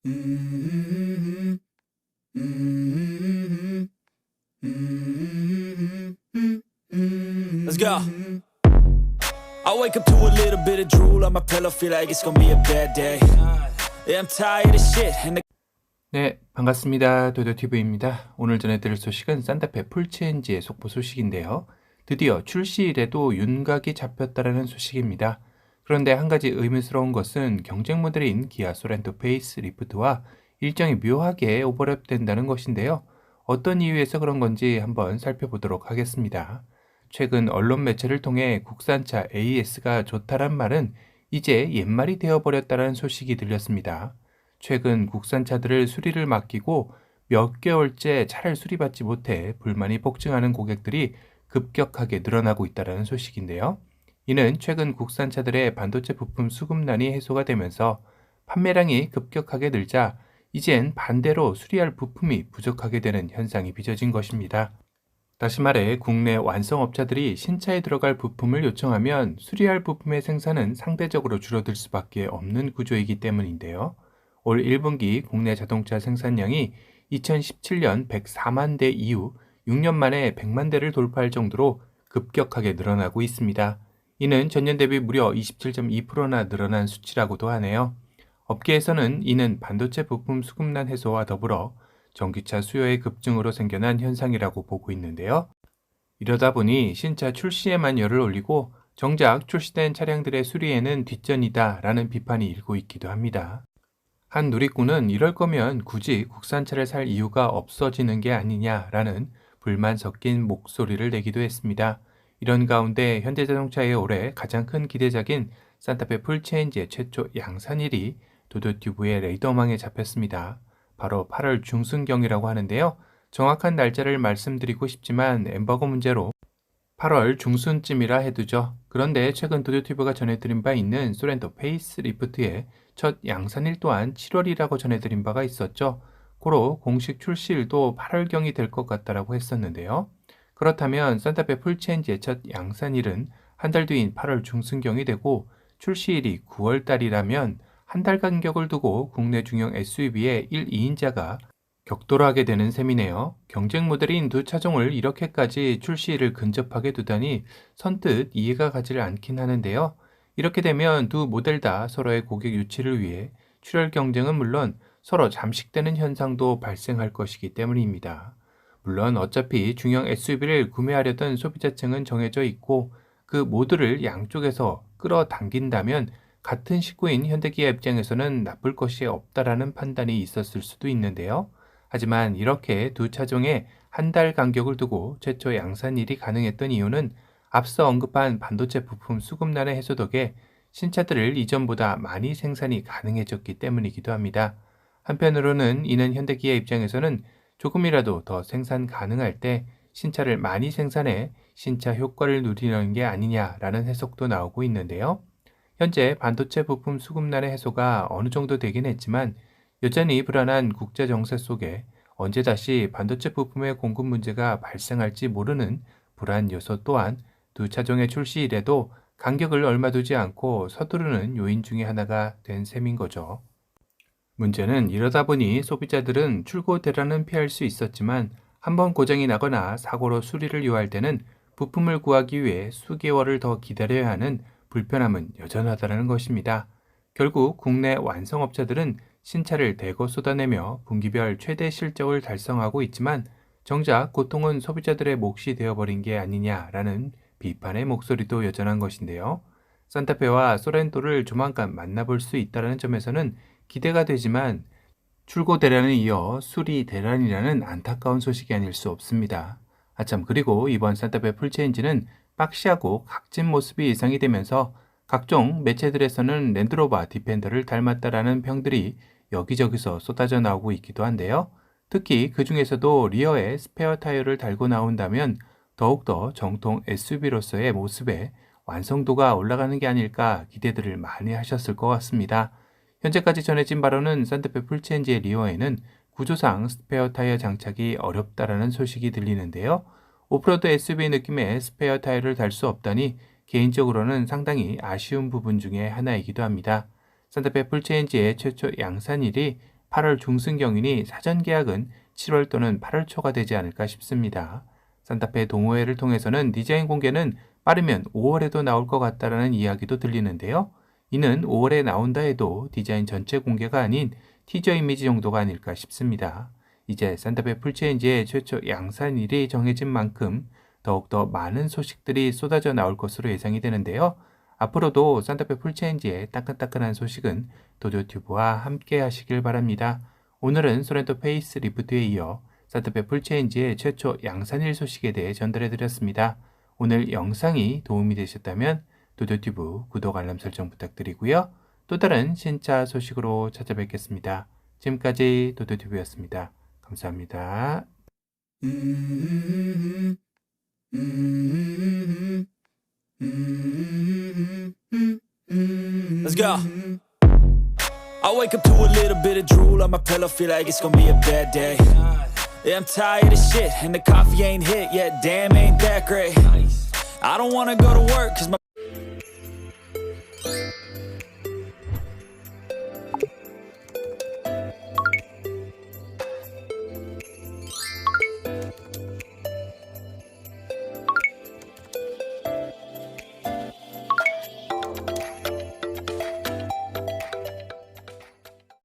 Mm-hmm. Mm-hmm. Mm-hmm. Let's go. I wake up to a little bit of drool on my pillow, feel like it's gonna be a bad day. Yeah, I'm tired of shit. 네, 반갑습니다. 도도티브입니다. 오늘 전해드릴 소식은 산타페 풀체인지의 속보 소식인데요. 드디어 출시일에도 윤곽이 잡혔다라는 소식입니다. 그런데 한 가지 의문스러운 것은 경쟁 모델인 기아 소렌토 페이스 리프트와 일정이 묘하게 오버랩된다는 것인데요. 어떤 이유에서 그런 건지 한번 살펴보도록 하겠습니다. 최근 언론 매체를 통해 국산차 AS가 좋다란 말은 이제 옛말이 되어버렸다는 소식이 들렸습니다. 최근 국산차들을 수리를 맡기고 몇 개월째 차를 수리받지 못해 불만이 폭증하는 고객들이 급격하게 늘어나고 있다는 소식인데요. 이는 최근 국산차들의 반도체 부품 수급난이 해소가 되면서 판매량이 급격하게 늘자 이젠 반대로 수리할 부품이 부족하게 되는 현상이 빚어진 것입니다. 다시 말해 국내 완성업자들이 신차에 들어갈 부품을 요청하면 수리할 부품의 생산은 상대적으로 줄어들 수밖에 없는 구조이기 때문인데요. 올 1분기 국내 자동차 생산량이 2017년 104만 대 이후 6년 만에 100만 대를 돌파할 정도로 급격하게 늘어나고 있습니다. 이는 전년 대비 무려 27.2%나 늘어난 수치라고도 하네요. 업계에서는 이는 반도체 부품 수급난 해소와 더불어 전기차 수요의 급증으로 생겨난 현상이라고 보고 있는데요. 이러다 보니 신차 출시에만 열을 올리고 정작 출시된 차량들의 수리에는 뒷전이다 라는 비판이 일고 있기도 합니다. 한 누리꾼은 이럴 거면 굳이 국산차를 살 이유가 없어지는 게 아니냐라는 불만 섞인 목소리를 내기도 했습니다. 이런 가운데 현대자동차의 올해 가장 큰 기대작인 산타페 풀체인지의 최초 양산일이 도도튜브의 레이더망에 잡혔습니다. 바로 8월 중순경이라고 하는데요. 정확한 날짜를 말씀드리고 싶지만 엠버거 문제로 8월 중순쯤이라 해두죠. 그런데 최근 도도튜브가 전해드린 바 있는 소렌토 페이스 리프트의 첫 양산일 또한 7월이라고 전해드린 바가 있었죠. 고로 공식 출시일도 8월경이 될 것 같다라고 했었는데요. 그렇다면 산타페 풀체인지의 첫 양산일은 한 달 뒤인 8월 중순경이 되고 출시일이 9월달이라면 한 달 간격을 두고 국내 중형 SUV의 1, 2인자가 격돌하게 되는 셈이네요. 경쟁 모델인 두 차종을 이렇게까지 출시일을 근접하게 두다니 선뜻 이해가 가지 않긴 하는데요. 이렇게 되면 두 모델 다 서로의 고객 유치를 위해 출혈 경쟁은 물론 서로 잠식되는 현상도 발생할 것이기 때문입니다. 물론 어차피 중형 SUV를 구매하려던 소비자층은 정해져 있고 그 모두를 양쪽에서 끌어당긴다면 같은 식구인 현대기아 입장에서는 나쁠 것이 없다라는 판단이 있었을 수도 있는데요. 하지만 이렇게 두 차종에 한 달 간격을 두고 최초 양산일이 가능했던 이유는 앞서 언급한 반도체 부품 수급난의 해소 덕에 신차들을 이전보다 많이 생산이 가능해졌기 때문이기도 합니다. 한편으로는 이는 현대기아 입장에서는 조금이라도 더 생산 가능할 때 신차를 많이 생산해 신차 효과를 누리는 게 아니냐라는 해석도 나오고 있는데요. 현재 반도체 부품 수급난의 해소가 어느 정도 되긴 했지만 여전히 불안한 국제 정세 속에 언제 다시 반도체 부품의 공급 문제가 발생할지 모르는 불안 요소 또한 두 차종의 출시일에도 간격을 얼마 두지 않고 서두르는 요인 중에 하나가 된 셈인 거죠. 문제는 이러다 보니 소비자들은 출고 대란은 피할 수 있었지만 한번 고장이 나거나 사고로 수리를 요할 때는 부품을 구하기 위해 수개월을 더 기다려야 하는 불편함은 여전하다는 것입니다. 결국 국내 완성업체들은 신차를 대거 쏟아내며 분기별 최대 실적을 달성하고 있지만 정작 고통은 소비자들의 몫이 되어버린 게 아니냐라는 비판의 목소리도 여전한 것인데요. 산타페와 소렌토를 조만간 만나볼 수 있다는 점에서는 기대가 되지만 출고 대란에 이어 수리 대란이라는 안타까운 소식이 아닐 수 없습니다. 아참, 그리고 이번 산타페 풀체인지는 박시하고 각진 모습이 예상이 되면서 각종 매체들에서는 랜드로버 디펜더를 닮았다라는 평들이 여기저기서 쏟아져 나오고 있기도 한데요. 특히 그 중에서도 리어에 스페어 타이어를 달고 나온다면 더욱더 정통 SUV로서의 모습에 완성도가 올라가는 게 아닐까 기대들을 많이 하셨을 것 같습니다. 현재까지 전해진 바로는 산타페 풀체인지의 리어에는 구조상 스페어 타이어 장착이 어렵다라는 소식이 들리는데요. 오프로드 SUV 느낌의 스페어 타이어를 달 수 없다니 개인적으로는 상당히 아쉬운 부분 중에 하나이기도 합니다. 산타페 풀체인지의 최초 양산일이 8월 중순경이니 사전 계약은 7월 또는 8월 초가 되지 않을까 싶습니다. 산타페 동호회를 통해서는 디자인 공개는 빠르면 5월에도 나올 것 같다라는 이야기도 들리는데요. 이는 5월에 나온다 해도 디자인 전체 공개가 아닌 티저 이미지 정도가 아닐까 싶습니다. 이제 산타페 풀체인지의 최초 양산일이 정해진 만큼 더욱더 많은 소식들이 쏟아져 나올 것으로 예상이 되는데요. 앞으로도 산타페 풀체인지의 따끈따끈한 소식은 도도튜브와 함께 하시길 바랍니다. 오늘은 소렌토 페이스 리프트에 이어 산타페 풀체인지의 최초 양산일 소식에 대해 전달해드렸습니다. 오늘 영상이 도움이 되셨다면 도도튜브 구독 알람 설정 부탁드리고요. 또 다른 신차 소식으로 찾아뵙겠습니다. 지금까지 도도튜브였습니다. 감사합니다. Let's go. I wake up to a little bit of drool on my pillow, feel like it's gonna be a bad day. Yeah, I'm tired of shit, and the coffee ain't hit yet, damn, ain't that great. I don't wanna go to work, cause my